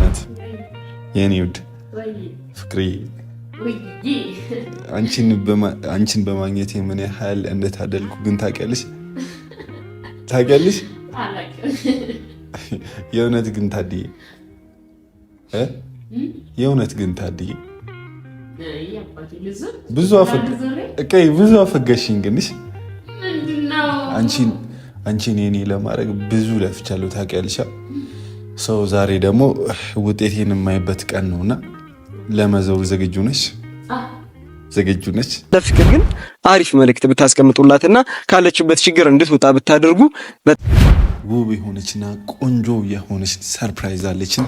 እናት የኔ ውድ ፍቅሬ አንቺን በማግኘት ምን ያህል እንደታደልኩ ግን ታውቂያለሽ? የእውነት ግን ታድዬ ብዙ አፈገሽኝ። ግንሽ አንቺን የኔ ለማድረግ ብዙ ለፍቻለሁ ታውቂያለሽ። ሰው ዛሬ ደግሞ ውጤቴን የማይበት ቀን ነውና ለመዘው ዝግጁ ነሽ? ለፍቅር ግን አሪፍ መልእክት ብታስቀምጡላትና ካለችበት ችግር እንድትወጣ ብታደርጉ ውብ የሆነችና ቆንጆ የሆነች ሰርፕራይዝ አለችን።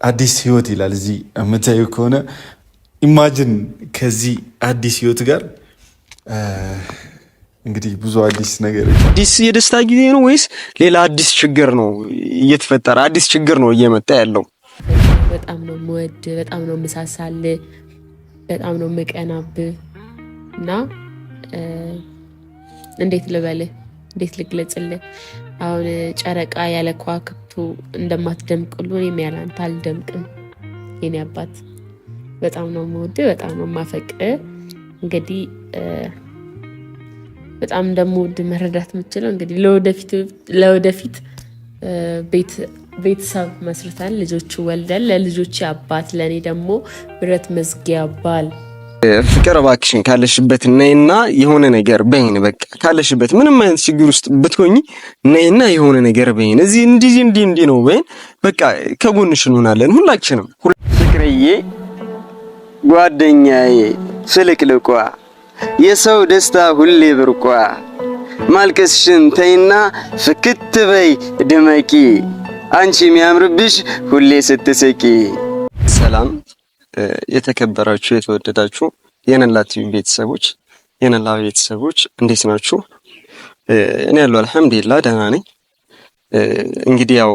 አዲስ ህይወት ይላል እዚህ የምታዩ ከሆነ ኢማጂን ከዚህ አዲስ ህይወት ጋር እንግዲህ ብዙ አዲስ ነገር አዲስ የደስታ ጊዜ ነው ወይስ ሌላ አዲስ ችግር ነው እየተፈጠረ አዲስ ችግር ነው እየመጣ ያለው? በጣም ነው የምወድ፣ በጣም ነው የምሳሳል፣ በጣም ነው የምቀናብህ እና እንዴት ልበልህ፣ እንዴት ልግለጽልህ? አሁን ጨረቃ ያለ ከዋክብቱ እንደማትደምቅሉ እኔም ያለ አንተ አልደምቅም። የኔ አባት በጣም ነው የምወድ፣ በጣም ነው የማፈቅር። እንግዲህ በጣም እንደምወድ መረዳት የምችለው እንግዲህ ለወደፊት ቤተሰብ መስርተን ልጆቹ ወልደን ለልጆች አባት ለኔ ደግሞ ብረት መዝጊያ ባል። ፍቅር እባክሽን ካለሽበት ነይና የሆነ ነገር በይን። በቃ ካለሽበት ምንም አይነት ችግር ውስጥ ብትሆኚ ነይና የሆነ ነገር በይን። እዚህ እንዲህ ነው በይን። በቃ ከጎንሽ እንሆናለን ሁላችንም። ፍቅርዬ ጓደኛዬ ፍልቅልቋ የሰው ደስታ ሁሌ ብርቋ ማልቀስሽን ተይና ፍክት በይ ድመቂ አንቺ የሚያምርብሽ ሁሌ ስትስቂ። ሰላም የተከበራችሁ የተወደዳችሁ የነላ ቲቪ ቤተሰቦች እንዴት ናችሁ? እኔ ያለው አልሐምዱሊላህ ደህና ነኝ። እንግዲህ ያው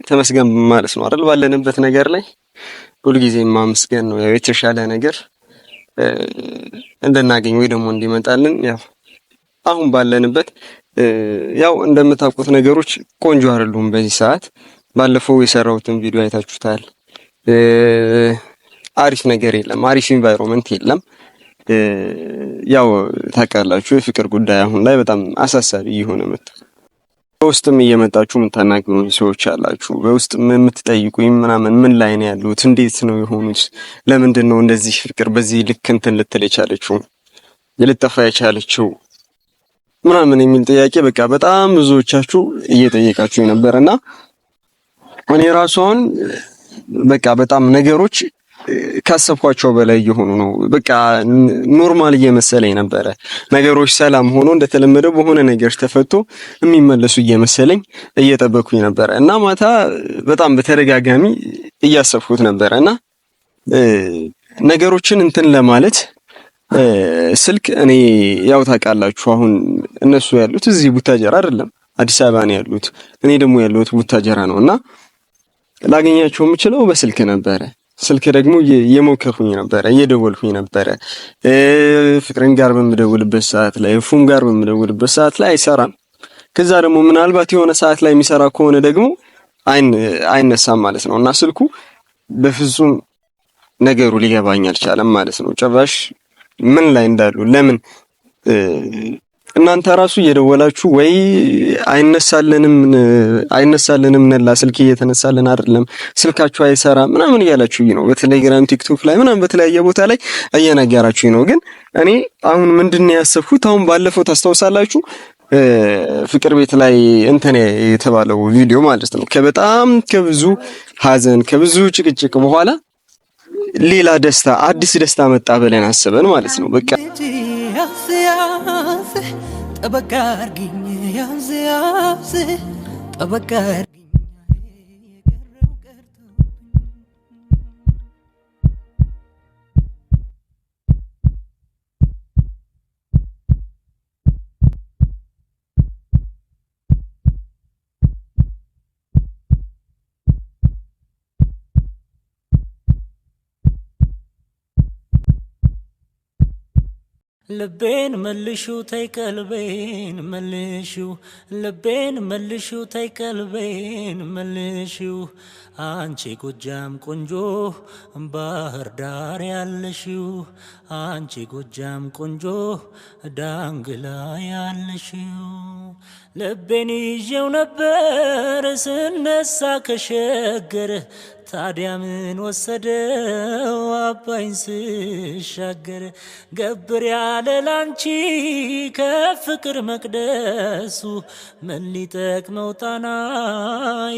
ተመስገን ማለት ነው አይደል? ባለንበት ነገር ላይ ሁልጊዜ ማመስገን ነው። ያው የተሻለ ነገር እንድናገኝ ወይ ደግሞ እንዲመጣልን ያው አሁን ባለንበት ያው እንደምታውቁት ነገሮች ቆንጆ አይደሉም በዚህ ሰዓት። ባለፈው የሰራሁትን ቪዲዮ አይታችሁታል። አሪፍ ነገር የለም፣ አሪፍ ኢንቫይሮንመንት የለም። ያው ታውቃላችሁ የፍቅር ጉዳይ አሁን ላይ በጣም አሳሳቢ እየሆነ መጣ። በውስጥም እየመጣችሁ የምታናግሩኝ ሰዎች አላችሁ፣ በውስጥም የምትጠይቁኝ ምናምን ምን ላይ ነው ያሉት፣ እንዴት ነው የሆኑት፣ ለምንድን ነው እንደዚህ ፍቅር በዚህ ልክ እንትን ልትል የቻለችው ልትጠፋ የቻለችው ምናምን የሚል ጥያቄ በቃ በጣም ብዙዎቻችሁ እየጠየቃችሁ ነበርና እኔ ራሱን በቃ በጣም ነገሮች ካሰብኳቸው በላይ እየሆኑ ነው። በቃ ኖርማል እየመሰለኝ ነበረ። ነገሮች ሰላም ሆኖ እንደተለመደው በሆነ ነገር ተፈቶ የሚመለሱ እየመሰለኝ እየጠበኩኝ ነበረ እና ማታ በጣም በተደጋጋሚ እያሰብኩት ነበረና ነገሮችን እንትን ለማለት ስልክ እኔ ያው ታውቃላችሁ አሁን እነሱ ያሉት እዚህ ቡታጀራ አይደለም አዲስ አበባ ነው ያሉት። እኔ ደግሞ ያለሁት ቡታጀራ ነውና ላገኛቸው የምችለው በስልክ ነበረ። ስልክ ደግሞ እየሞከርኩኝ ነበረ፣ እየደወልኩኝ ነበረ። ፍቅርን ጋር በምደውልበት ሰዓት ላይ ፉም ጋር በምደውልበት ሰዓት ላይ አይሰራም። ከዛ ደግሞ ምናልባት የሆነ ሰዓት ላይ የሚሰራ ከሆነ ደግሞ አይነሳም ማለት ነው። እና ስልኩ በፍጹም ነገሩ ሊገባኝ አልቻለም ማለት ነው። ጭራሽ ምን ላይ እንዳሉ ለምን እናንተ ራሱ እየደወላችሁ ወይ አይነሳልንም ነላ ስልክ እየተነሳልን አይደለም ስልካችሁ አይሰራ ምናምን እያላችሁኝ ነው። በቴሌግራም ቲክቶክ ላይ ምናምን በተለያየ ቦታ ላይ እየነገራችሁኝ ነው። ግን እኔ አሁን ምንድነው ያሰብኩት፣ አሁን ባለፈው ታስታውሳላችሁ ፍቅር ቤት ላይ እንትን የተባለው ቪዲዮ ማለት ነው ከበጣም ከብዙ ሀዘን ከብዙ ጭቅጭቅ በኋላ ሌላ ደስታ አዲስ ደስታ መጣ ብለን አስበን ማለት ነው። በቃ ጠበቃርግኝ ያዝ ጠበቃር ልቤን መልሹ ተይ ቀልቤን መልሹ ልቤን መልሹ ተይ ቀልቤን መልሹ አንቺ ጎጃም ቆንጆ ባህር ዳር ያለሽው አንቺ ጎጃም ቆንጆ ዳንግላ ያለሽው ልቤን ይዤው ነበር ስነሳ ከሸገር ታዲያ ምን ወሰደው አባይን ስሻገር ገብር ያለ ላንቺ ከፍቅር መቅደሱ ምን ሊጠቅመው ጣና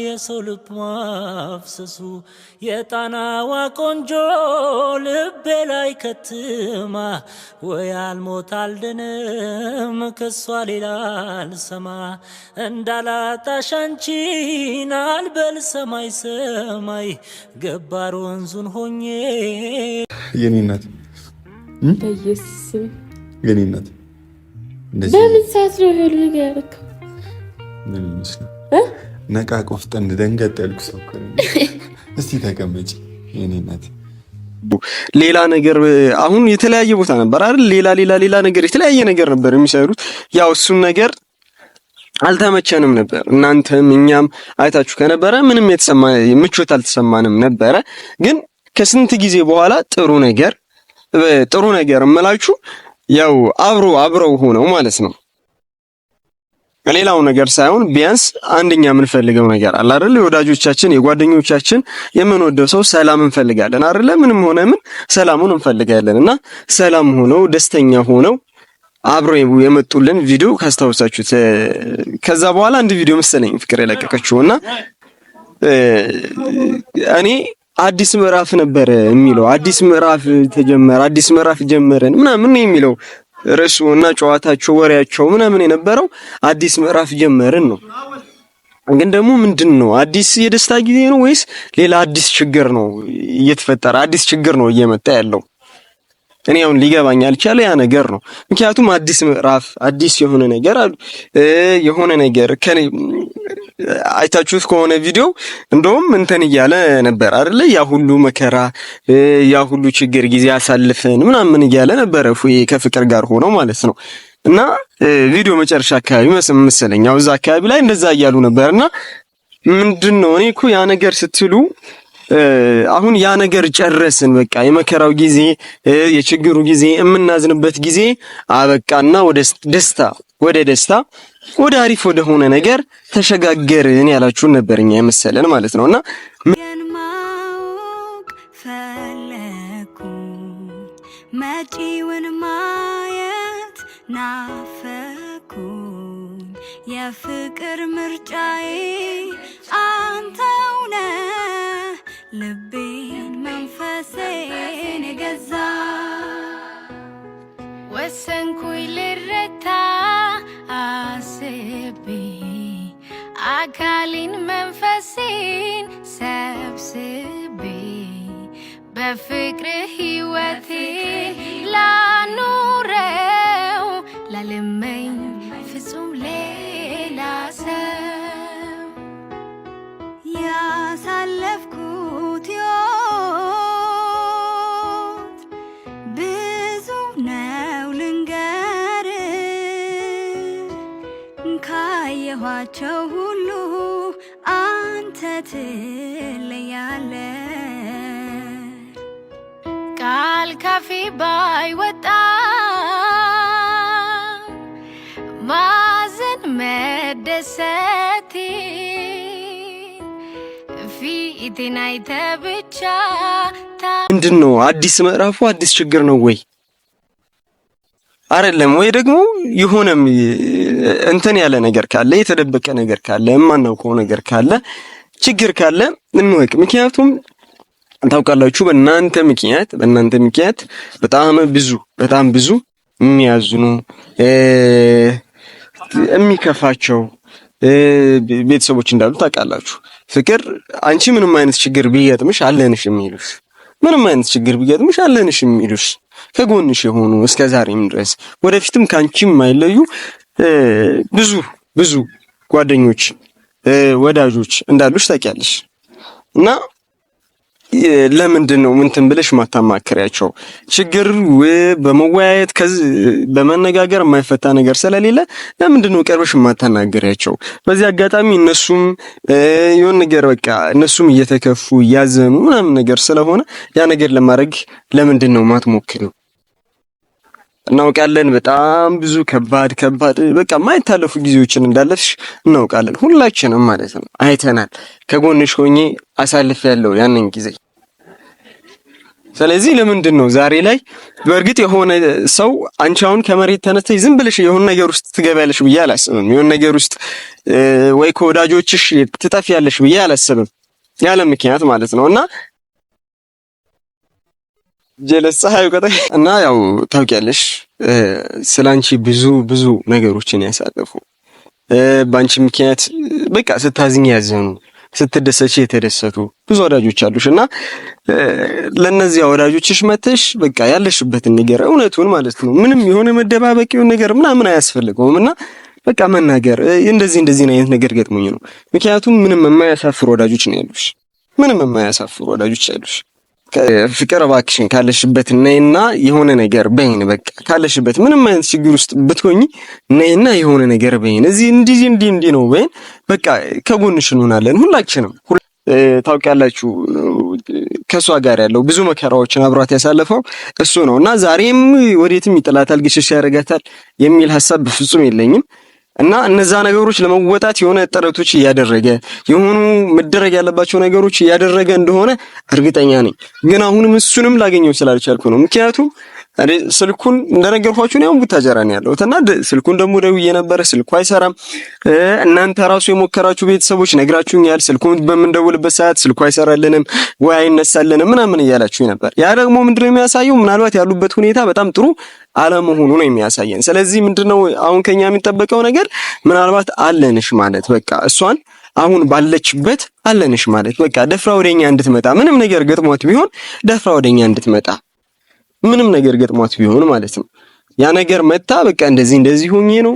የሰው ልብ ማፍሰሱ የጣናዋ ቆንጆ ልቤ ላይ ከትማ ወይ አልሞት አልድንም ከሷ ሌላ አልሰማ እንዳላጣሽ አንቺን አልበል ሰማይ ሰማይ ገባር ወንዙን ሆኜ የኔነት በየስ የኔነት በምን ሰዓት ነው ይሄ ነገር ያደረከው? ምን ይመስላል? ነቃ ቆፍጠን ደንገጥ ያልኩ ሰው እኮ እስቲ ተቀመጪ የኔነት። ሌላ ነገር አሁን የተለያየ ቦታ ነበር አይደል? ሌላ ነገር የተለያየ ነገር ነበር የሚሰሩት። ያው እሱን ነገር አልተመቸንም ነበር። እናንተም እኛም አይታችሁ ከነበረ ምንም የተሰማ ምቾት አልተሰማንም ነበረ። ግን ከስንት ጊዜ በኋላ ጥሩ ነገር እምላችሁ ያው አብረው ሆነው ማለት ነው። ሌላው ነገር ሳይሆን ቢያንስ አንደኛ የምንፈልገው ነገር አለ አይደል? የወዳጆቻችን የጓደኞቻችን የምንወደው ሰው ሰላም እንፈልጋለን አይደል? ምንም ሆነ ምን ሰላሙን እንፈልጋለን እና ሰላም ሆነው ደስተኛ ሆነው አብረው የመጡልን ቪዲዮ ካስታውሳችሁት ከዛ በኋላ አንድ ቪዲዮ መሰለኝ ፍቅር የለቀቀችውና እኔ አዲስ ምዕራፍ ነበር የሚለው አዲስ ምዕራፍ ጀመረን ምናምን የሚለው ርዕሱ እና ጨዋታቸው ወሬያቸው ምናምን የነበረው አዲስ ምዕራፍ ጀመርን ነው። ግን ደግሞ ምንድነው አዲስ የደስታ ጊዜ ነው ወይስ ሌላ አዲስ ችግር ነው እየተፈጠረ አዲስ ችግር ነው እየመጣ ያለው? እኔ አሁን ሊገባኝ አልቻለ ያ ነገር ነው። ምክንያቱም አዲስ ምዕራፍ አዲስ የሆነ ነገር ከኔ አይታችሁት ከሆነ ቪዲዮ እንደውም እንትን እያለ ነበር አይደለ? ያ ሁሉ መከራ ያ ሁሉ ችግር ጊዜ አሳልፈን ምናምን እያለ ነበር ከፍቅር ጋር ሆኖ ማለት ነው። እና ቪዲዮ መጨረሻ አካባቢ መሰለኝ ያው እዛ አካባቢ ላይ እንደዛ እያሉ ነበርና ምንድነው እኔ እኮ ያ ነገር ስትሉ አሁን ያ ነገር ጨረስን በቃ የመከራው ጊዜ የችግሩ ጊዜ የምናዝንበት ጊዜ አበቃና ወደ ደስታ ወደ አሪፍ ወደ ሆነ ነገር ተሸጋገርን ያላችሁን ነበርኛ የመሰለን ማለት ነውና ማወቅ ፈለኩ መጪውን ማየት ናፈኩ የፍቅር ምርጫዬ አንተው ነህ ልቤን መንፈሴን የገዛ ወሰንኩኝ ልረታ አስቤ አካሌን መንፈሴን ሰብስቤ በፍቅር ሕይወቴ ላኑረው ላልመኝ ፍጹም ሌላ ሰው ያሳለፍኩት ሕይወት ብዙ ነው ልንገር ካየኋቸው ሁሉ አንተ ትለያለ ቃል ካፌ ባይወጣ ማዘን መደሰቴ ፊቴን አይተህ ብቻ ምንድነው አዲስ ምዕራፉ አዲስ ችግር ነው ወይ አይደለም? ወይ ደግሞ የሆነም እንትን ያለ ነገር ካለ የተደበቀ ነገር ካለ የማናውቀው ነገር ካለ ችግር ካለ እንወቅ። ምክንያቱም ታውቃላችሁ በእናንተ ምክንያት በጣም ብዙ የሚያዝኑ የሚከፋቸው ቤተሰቦች እንዳሉ ታውቃላችሁ። ፍቅር አንቺ ምንም አይነት ችግር ቢገጥምሽ አለንሽ የሚሉሽ ከጎንሽ የሆኑ እስከ ዛሬም ድረስ ወደፊትም ካንቺ የማይለዩ ብዙ ጓደኞች ወዳጆች እንዳሉሽ ታውቂያለሽ። እና ለምንድን ነው ምንትን ብለሽ ማታማክሪያቸው? ችግር በመወያየት በመነጋገር የማይፈታ ነገር ስለሌለ ለምንድን ነው ቀርበሽ ማታናገሪያቸው? በዚህ አጋጣሚ እነሱም የሆነ ነገር በቃ እነሱም እየተከፉ እያዘኑ ምናምን ነገር ስለሆነ ያ ነገር ለማድረግ ለምንድን ነው ማትሞክሪው? እናውቃለን በጣም ብዙ ከባድ በቃ ማይታለፉ ጊዜዎችን እንዳለፍሽ እናውቃለን፣ ሁላችንም ማለት ነው አይተናል። ከጎንሽ ሆኜ አሳልፌያለሁ ያንን ጊዜ። ስለዚህ ለምንድን ነው ዛሬ ላይ በእርግጥ የሆነ ሰው አንቺ አሁን ከመሬት ተነስተሽ ዝም ብለሽ የሆነ ነገር ውስጥ ትገቢያለሽ ብዬ አላስብም። የሆነ ነገር ውስጥ ወይ ከወዳጆችሽ ትጠፊያለሽ ብዬ አላስብም፣ ያለ ምክንያት ማለት ነውና ጀለስ ፀሐይ ቀጠይ እና ያው ታውቂያለሽ ስላንቺ ብዙ ነገሮችን ያሳለፉ ባንቺ ምክንያት በቃ ስታዝኝ ያዘኑ ስትደሰች የተደሰቱ ብዙ ወዳጆች አሉሽ እና ለነዚህ ወዳጆችሽ መተሽ በቃ ያለሽበትን ነገር እውነቱን ማለት ነው ምንም የሆነ መደባበቂው ነገር ምናምን አያስፈልገውም እና በቃ መናገር እንደዚህ አይነት ነገር ገጥሞኝ ነው። ምክንያቱም ምንም የማያሳፍሩ ወዳጆች ነው ያሉሽ፣ ምንም የማያሳፍሩ ወዳጆች ያሉሽ። ፍቅር እባክሽን ካለሽበት ነይና የሆነ ነገር በይን። በቃ ካለሽበት ምንም አይነት ችግር ውስጥ ብትሆኚ ነይና የሆነ ነገር በይን። እዚህ እንዲህ ነው በይን። በቃ ከጎንሽ እንሆናለን ሁላችንም። ታውቂያላችሁ ከሷ ጋር ያለው ብዙ መከራዎችን አብሯት ያሳለፈው እሱ ነውና ዛሬም ወዴትም ይጥላታል፣ ግሽሽ ያደርጋታል የሚል ሐሳብ በፍጹም የለኝም። እና እነዛ ነገሮች ለመወጣት የሆነ ጥረቶች እያደረገ የሆኑ መደረግ ያለባቸው ነገሮች እያደረገ እንደሆነ እርግጠኛ ነኝ። ግን አሁንም እሱንም ላገኘው ስላልቻልኩ ነው። ምክንያቱም ስልኩን እንደነገርኳችሁ ነው ቡታጀራ ነው ያለሁት እና ስልኩን ደግሞ ደውዬ ነበረ፣ ስልኩ አይሰራም። እናንተ ራሱ የሞከራችሁ ቤተሰቦች ነግራችሁኛል። ስልኩን በምንደውልበት ሰዓት ስልኩ አይሰራልንም ወይ አይነሳልንም ምናምን እያላችሁ ነበር። ያ ደግሞ ምንድነው የሚያሳየው? ምናልባት ያሉበት ሁኔታ በጣም ጥሩ አለመሆኑ ነው የሚያሳየን። ስለዚህ ምንድነው አሁን ከኛ የሚጠበቀው ነገር ምናልባት አለንሽ ማለት በቃ እሷን አሁን ባለችበት አለንሽ ማለት በቃ ደፍራ ወደኛ እንድትመጣ ምንም ነገር ገጥሟት ቢሆን ደፍራ ወደኛ እንድትመጣ ምንም ነገር ገጥሟት ቢሆን ማለት ነው ያ ነገር መጣ በቃ እንደዚህ ሆኜ ነው።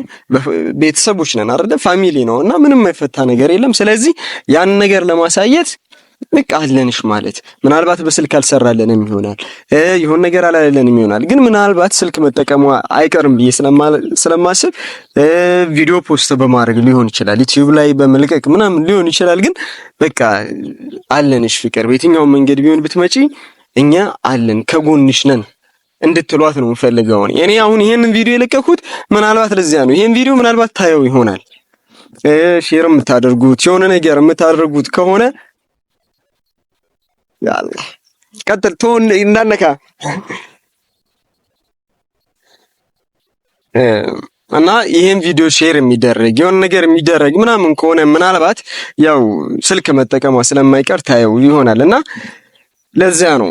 ቤተሰቦች ነን አይደል? ፋሚሊ ነው እና ምንም የማይፈታ ነገር የለም። ስለዚህ ያን ነገር ለማሳየት በቃ አለንሽ ማለት ምናልባት በስልክ አልሰራለንም ይሆናል፣ ይሁን ነገር አላለንም ይሆናል። ግን ምናልባት ስልክ መጠቀሙ አይቀርም ብዬ ስለማስብ ቪዲዮ ፖስት በማድረግ ሊሆን ይችላል፣ ዩቲዩብ ላይ በመልቀቅ ምናምን ሊሆን ይችላል። ግን በቃ አለንሽ ፍቅር፣ በየትኛው መንገድ ቢሆን ብትመጪ እኛ አለን ከጎንሽ ነን እንድትሏት ነው የምፈልገው። እኔ አሁን ይሄንን ቪዲዮ የለቀኩት ምናልባት ለዚያ ነው። ይሄን ቪዲዮ ምናልባት ታየው ይሆናል። ሼር የምታደርጉት የሆነ ነገር የምታደርጉት ከሆነ ያላ ቀጥል ቶን እንዳነካ እና ይሄን ቪዲዮ ሼር የሚደረግ የሆነ ነገር የሚደረግ ምናምን ከሆነ ምናልባት ያው ስልክ መጠቀሟ ስለማይቀር ታየው ይሆናል እና ለዚያ ነው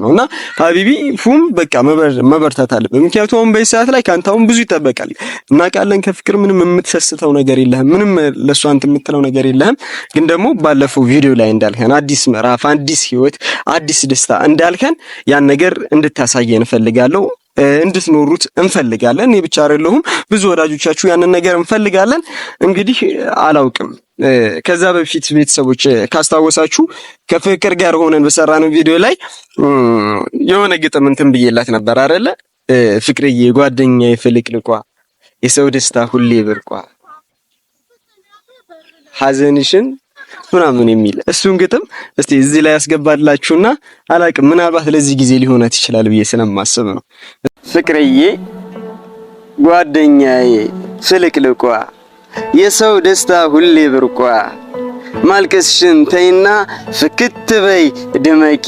እና ሀቢቢ ፉም በቃ መበርታት አለበት። ምክንያቱም አሁን በዚህ ሰዓት ላይ ካንተ አሁን ብዙ ይጠበቃል። እናውቃለን ከፍቅር ምንም የምትሰስተው ነገር የለህም፣ ምንም ለሷ አንተ የምትለው ነገር የለህም። ግን ደግሞ ባለፈው ቪዲዮ ላይ እንዳልከን አዲስ ምዕራፍ፣ አዲስ ህይወት፣ አዲስ ደስታ እንዳልከን ያን ነገር እንድታሳየን እፈልጋለሁ፣ እንድትኖሩት እንፈልጋለን። እኔ ብቻ አይደለሁም ብዙ ወዳጆቻችሁ ያንን ነገር እንፈልጋለን። እንግዲህ አላውቅም ከዛ በፊት ቤተሰቦች ካስታወሳችሁ ከፍቅር ጋር ሆነን በሰራነው ቪዲዮ ላይ የሆነ ግጥም እንትን ብዬላት ነበር አይደለ? ፍቅርዬ ጓደኛዬ ፍልቅልቋ የሰው ደስታ ሁሌ ብርቋ ሐዘንሽን ምናምን የሚል እሱን ግጥም እስቲ እዚህ ላይ ያስገባላችሁና አላውቅም ምናልባት ለዚህ ጊዜ ሊሆናት ይችላል ብዬ ስለማስብ ነው። ፍቅርዬ ጓደኛዬ ፍልቅልቋ የሰው ደስታ ሁሌ ብርቋ ማልቀስሽን ተይና ፍክት በይ ድመቂ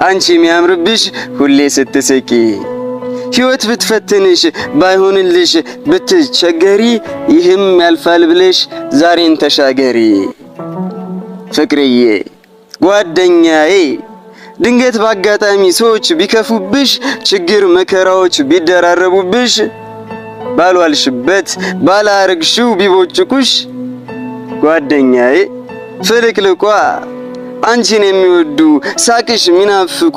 አንቺ የሚያምርብሽ ሁሌ ስትስቂ ሕይወት ብትፈትንሽ ባይሆንልሽ ብትቸገሪ ይህም ያልፋል ብለሽ ዛሬን ተሻገሪ። ፍቅርዬ ጓደኛዬ ድንገት በአጋጣሚ ሰዎች ቢከፉብሽ ችግር መከራዎች ቢደራረቡብሽ ባልዋልሽበት ባላረግሽው ቢቦጭቁሽ ጓደኛዬ ፍልቅልቋ አንቺን የሚወዱ ሳቅሽ ሚናፍቁ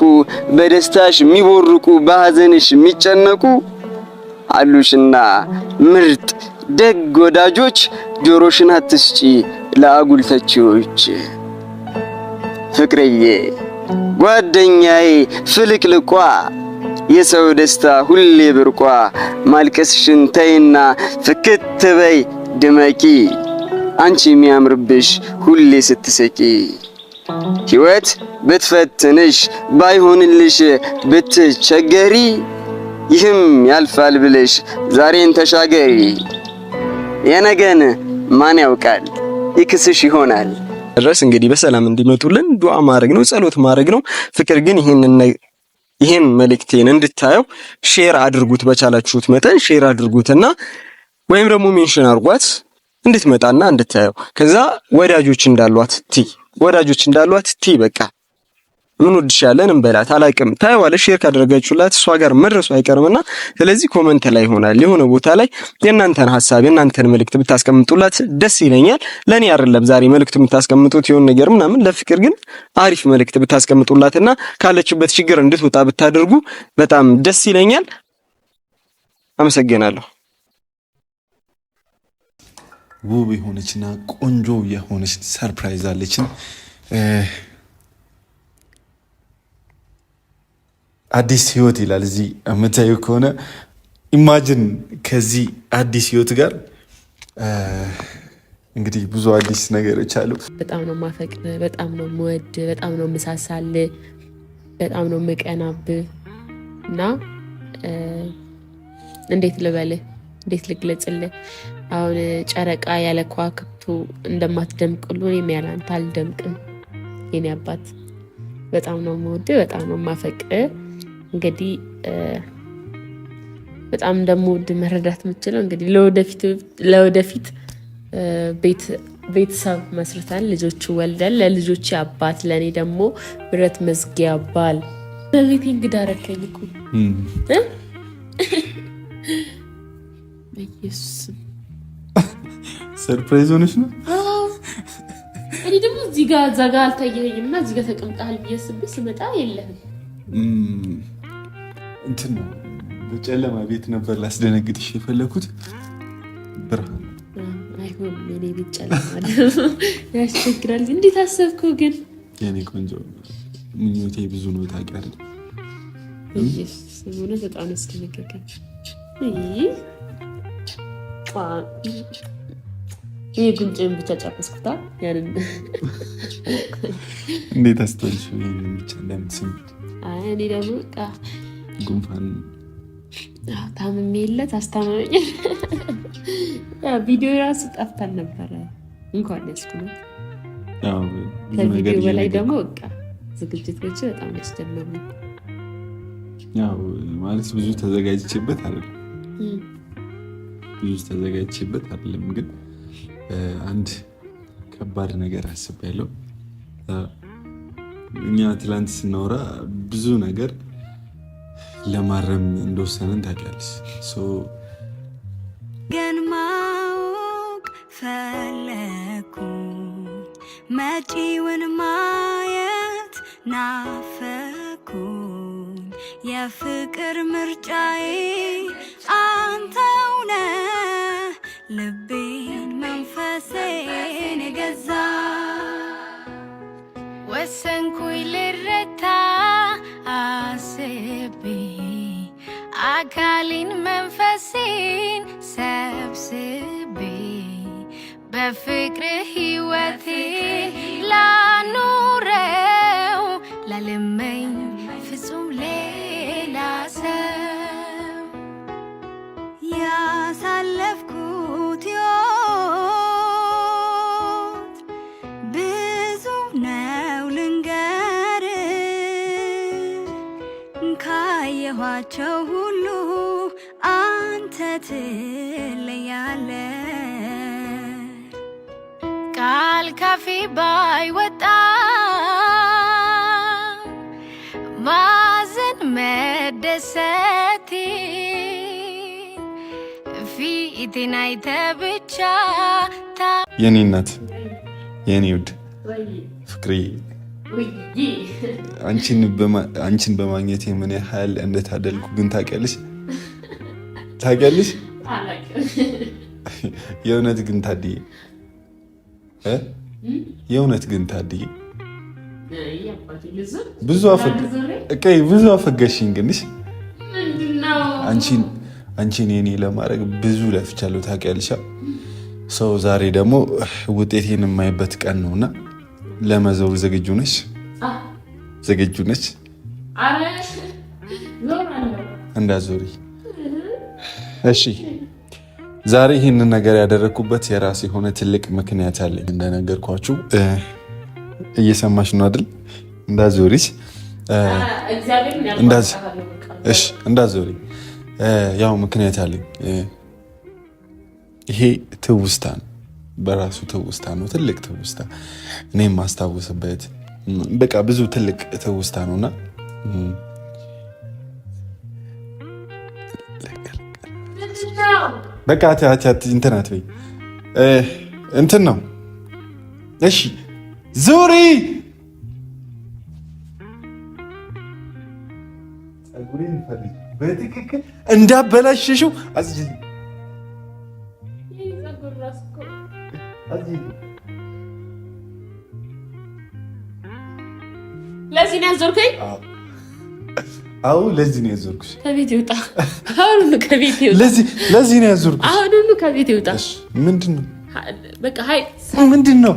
በደስታሽ የሚቦርቁ በሐዘንሽ የሚጨነቁ አሉሽና ምርጥ ደግ ወዳጆች ጆሮሽን አትስጪ ለአጉል ተቺዎች። ፍቅርዬ ጓደኛዬ ፍልቅልቋ የሰው ደስታ ሁሌ ብርቋ ማልቀስሽን ተይና ፍክት በይ ድመቂ አንቺ የሚያምርብሽ ሁሌ ስትስቂ ሕይወት ብትፈትንሽ ባይሆንልሽ ብትቸገሪ ይህም ያልፋል ብለሽ ዛሬን ተሻገሪ የነገን ማን ያውቃል ይክስሽ ይሆናል ድረስ እንግዲህ በሰላም እንዲመጡልን ዱዓ ማድረግ ነው ጸሎት ማድረግ ነው ፍቅር ግን ይሄን መልእክቴን እንድታየው ሼር አድርጉት በቻላችሁት መጠን ሼር አድርጉትና ወይም ደግሞ ሜንሽን አድርጓት እንድትመጣና እንድታየው ከዛ ወዳጆች እንዳሏት ቲ በቃ ምን ወድሻለን እንበላት አላቅም ታየዋለሽ ሼር ካደረጋችሁላት እሷ ጋር መድረሱ አይቀርምና ስለዚህ ኮሜንት ላይ ይሆናል የሆነ ቦታ ላይ የእናንተን ሐሳብ የእናንተን መልእክት ብታስቀምጡላት ደስ ይለኛል ለኔ አይደለም ዛሬ መልእክት የምታስቀምጡት የሆነ ነገር ምናምን ለፍቅር ግን አሪፍ መልእክት ብታስቀምጡላትና ካለችበት ችግር እንድትወጣ ብታደርጉ በጣም ደስ ይለኛል አመሰግናለሁ ውብ የሆነችና ቆንጆ የሆነች ሰርፕራይዝ አለችን አዲስ ህይወት ይላል እዚህ የምታዩ ከሆነ ኢማጂን ከዚህ አዲስ ህይወት ጋር እንግዲህ ብዙ አዲስ ነገሮች አሉ በጣም ነው ማፈቅር በጣም ነው መወድ በጣም ነው መሳሳል በጣም ነው መቀናብ እና እንዴት ልበልህ እንዴት ልግለጽልህ አሁን ጨረቃ ያለ ከዋክብቱ እንደማትደምቅሉ እኔም ያለ አንተ አልደምቅም የኔ አባት በጣም ነው መወድ በጣም ነው ማፈቅር እንግዲህ በጣም እንደምወድ መረዳት የምችለው እንግዲህ ለወደፊት ቤተሰብ መስርተን ልጆች ወልደን ለልጆች አባት ለኔ ደግሞ ብረት መዝጊያ ባል በቤቴ እንግዳ አደረከኝ እኮ ኢየሱስ ሰርፕራይዝ ሆነሽ ነው እኔ ደግሞ እዚህ ጋር ዛጋ አልታየኝምና እዚህ ጋር ተቀምጣል ብዬ ስመጣ የለህም እንትን ነው በጨለማ ቤት ነበር ላስደነግጥሽ የፈለኩት ብርሃን አይሆን የኔ ቤት ጨለማ ያስቸግራል እንዴት አሰብከው ግን የኔ ቆንጆ ምኞቴ ብዙ ነው ታውቂያለሽ ኢየሱስ ሆነ በጣም እስከነገርከኝ ይሄ ጉንጭን ብቻ ጨረስኩታ ያንን እንዴት አስተውልሽ ይሄን ብቻ እንደምትስም እኔ ደግሞ ጉንፋን ታምሜለት አስታመመኝ ቪዲዮ ራሱ ጠፍታል ነበረ እንኳን ያስኩት ከቪዲዮ በላይ ደግሞ በቃ ዝግጅቶች በጣም ያስደመሙ ያው ማለት ብዙ ተዘጋጅቼበት አይደለም ግን አንድ ከባድ ነገር አስቤያለሁ እኛ ትላንት ስናወራ ብዙ ነገር ለማረም እንደወሰንን ታውቂያለሽ ግን ማወቅ ፈለኩ መጪውን ማየት ናፈኩኝ የፍቅር ምርጫዬ አንተው ነህ ልቤን መንፈሴን የገዛ ወሰንኩኝ ልረታ አስቤ አካሌን መንፈሴን ሰብስቤ በፍቅር ሕይወቴ ላኑረው ላልመኝ ፍጹም ሌላ ሰው ያሳለፍኩት ሕይወት ብዙ ነው ልንገር ካየኋቸው ሁሉ አንተ ትለያለ ቃል ካፌ ባይወጣ ማዘን መደሰቴ ፊቴን አይተህ ብቻ የኔ እናት የኔ ውድ ፍቅሬ አንቺን በማግኘት ምን ያህል እንደታደልኩ ግን ታውቂያለሽ የእውነት ግን ታድዬ ብዙ አፈገሽኝ ግን አንቺን የኔ ለማድረግ ብዙ ለፍቻለሁ ታውቂያለሽ። ሰው ዛሬ ደግሞ ውጤቴን የማይበት ቀን ነውና ለመዘው ዝግጁ ነሽ? እንዳዞሪ እሺ። ዛሬ ይህንን ነገር ያደረግኩበት የራሴ የሆነ ትልቅ ምክንያት አለኝ። እንደነገርኳችሁ እየሰማሽ ነው አይደል? እንዳዞሪሽ እንዳዞሪ ያው ምክንያት አለኝ። ይሄ ትውስታ ነው፣ በራሱ ትውስታ ነው፣ ትልቅ ትውስታ እኔ የማስታውስበት በቃ ብዙ ትልቅ ትውስታ ነውና በቃ እንትን አትበይ እንትን ነው። እሺ ዙሪ በትክክል እንዳበላሽሽው ለዚህ ነው ያዞርከኝ? አዎ ለዚህ ነው ያዞርኩሽ። ከቤት ይውጣ አሁን ከቤት ይውጣ። ለዚህ ነው ያዞርኩሽ። አሁን ከቤት ይውጣ። ምንድነው? በቃ ሃይ ምንድነው?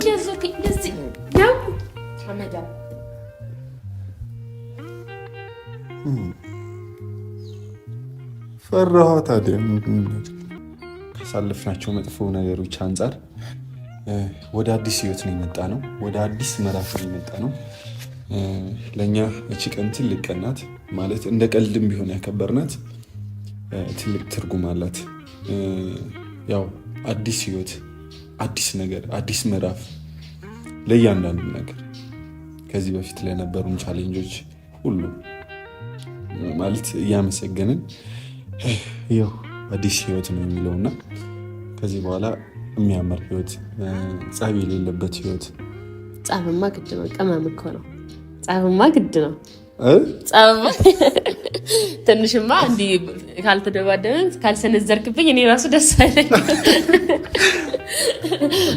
ያዞርከኝ ለዚህ ያው አመዳ ፈራሁ። ታዲያ ካሳለፍናቸው መጥፎ ነገሮች አንጻር ወደ አዲስ ህይወት ነው የመጣ ነው። ወደ አዲስ ምዕራፍ ነው የመጣ ነው። ለእኛ እቺ ቀን ትልቅ ቀን ናት። ማለት እንደ ቀልድም ቢሆን ያከበርናት ትልቅ ትርጉም አላት። ያው አዲስ ህይወት፣ አዲስ ነገር፣ አዲስ ምዕራፍ ለእያንዳንዱ ነገር ከዚህ በፊት ለነበሩን ቻሌንጆች ሁሉ ማለት እያመሰገንን ያው አዲስ ህይወት ነው የሚለውና ከዚህ በኋላ የሚያምር ህይወት፣ ጸብ የሌለበት ህይወት። ጸብማ ግድ ነው። ቅመም እኮ ነው። ጸብማ ግድ ነው። ጸብማ ትንሽማ እንዲህ ካልተደባደብን ካልሰነዘርክብኝ እኔ ራሱ ደስ አይለኝ።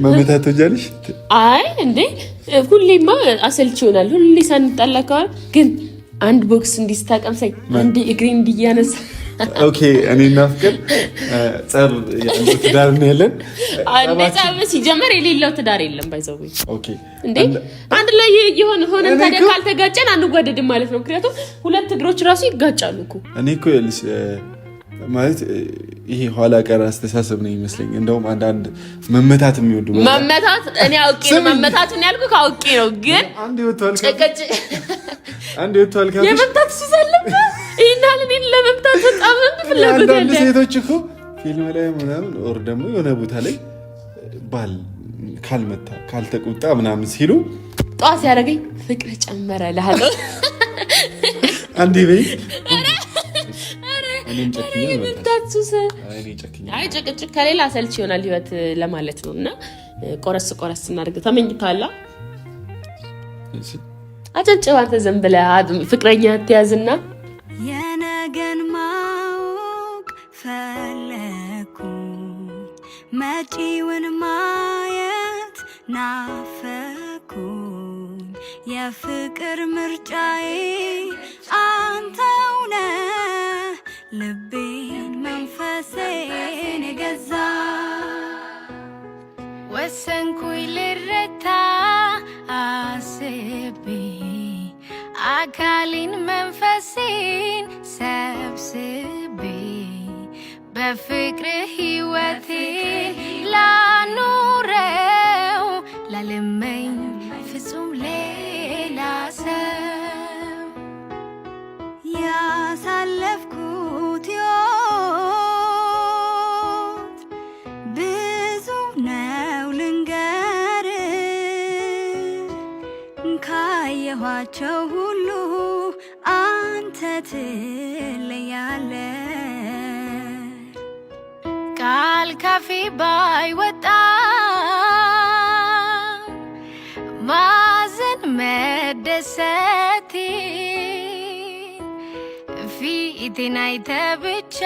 መመታት ወጃለሽ? አይ እንዴ ሁሌማ አሰልች ይሆናል። ሁሌ ሳንጣላ ከሆነ ግን አንድ ቦክስ እንዲህ ስታቀምሰኝ አንዴ እግሬ እንዲያነሳ ኦኬ። እኔና ፍቅር ጸብ ትዳር ነው ያለን። አንዴ ጸብ ሲጀመር የሌለው ትዳር የለም። ባይዘው ኦኬ እንዴ አንድ ላይ ሆነን ታዲያ ካልተጋጨን አንጓደድም ማለት ነው። ምክንያቱም ሁለት እግሮች ራሱ ይጋጫሉ እኮ። እኔ እኮ ይልሽ ማለት ይሄ ኋላ ቀር አስተሳሰብ ነው ይመስለኝ። እንደውም አንዳንድ መመታት የሚወዱ መመታት እኔ አውቄ ነው መመታቱን ያልኩት አውቄ ነው። ግን አንዴ ወጥቷል ካፍሽ የመምታት ሲሰለም ይናል እኔን ለመምታት በጣም ፍላጎት ያለ ሴቶች እኮ ፊልም ላይ ምናምን ኦር ደግሞ የሆነ ቦታ ላይ ባል ካልመታ ካልተቆጣ ምናምን ሲሉ ጧስ ያደረገኝ ፍቅር ጨመረ እልሃለሁ። አንዴ በይ አይ ጭቅጭቅ ከሌላ አሰልች ይሆናል ህይወት ለማለት ነው። እና ቆረስ እናድርግ። ተመኝታላ አጨብጭባ አንተ ዝም ብለህ ፍቅረኛ አትያዝና የነገን ማወቅ ፈለኩ መጪውን ማየት ናፈኩ የፍቅር ምርጫዬ አንተው ነህ ልቤን መንፈሴን የገዛ ወሰንኩኝ ልረታ አስቤ አካሌን መንፈሴን ሰብስቤ በፍቅር ህይወቴን ላኑረው ላልመኝ ፍጹም ሌላ ሰው ያሳለፍኩት ሕይወት ብዙ ነው ልንገር ካየኋቸው ሁሉ አንተ ትለያለ ቃል ካፌ ባይወጣ ማዘን መደሰቴ ፊቴን አይተህ ብቻ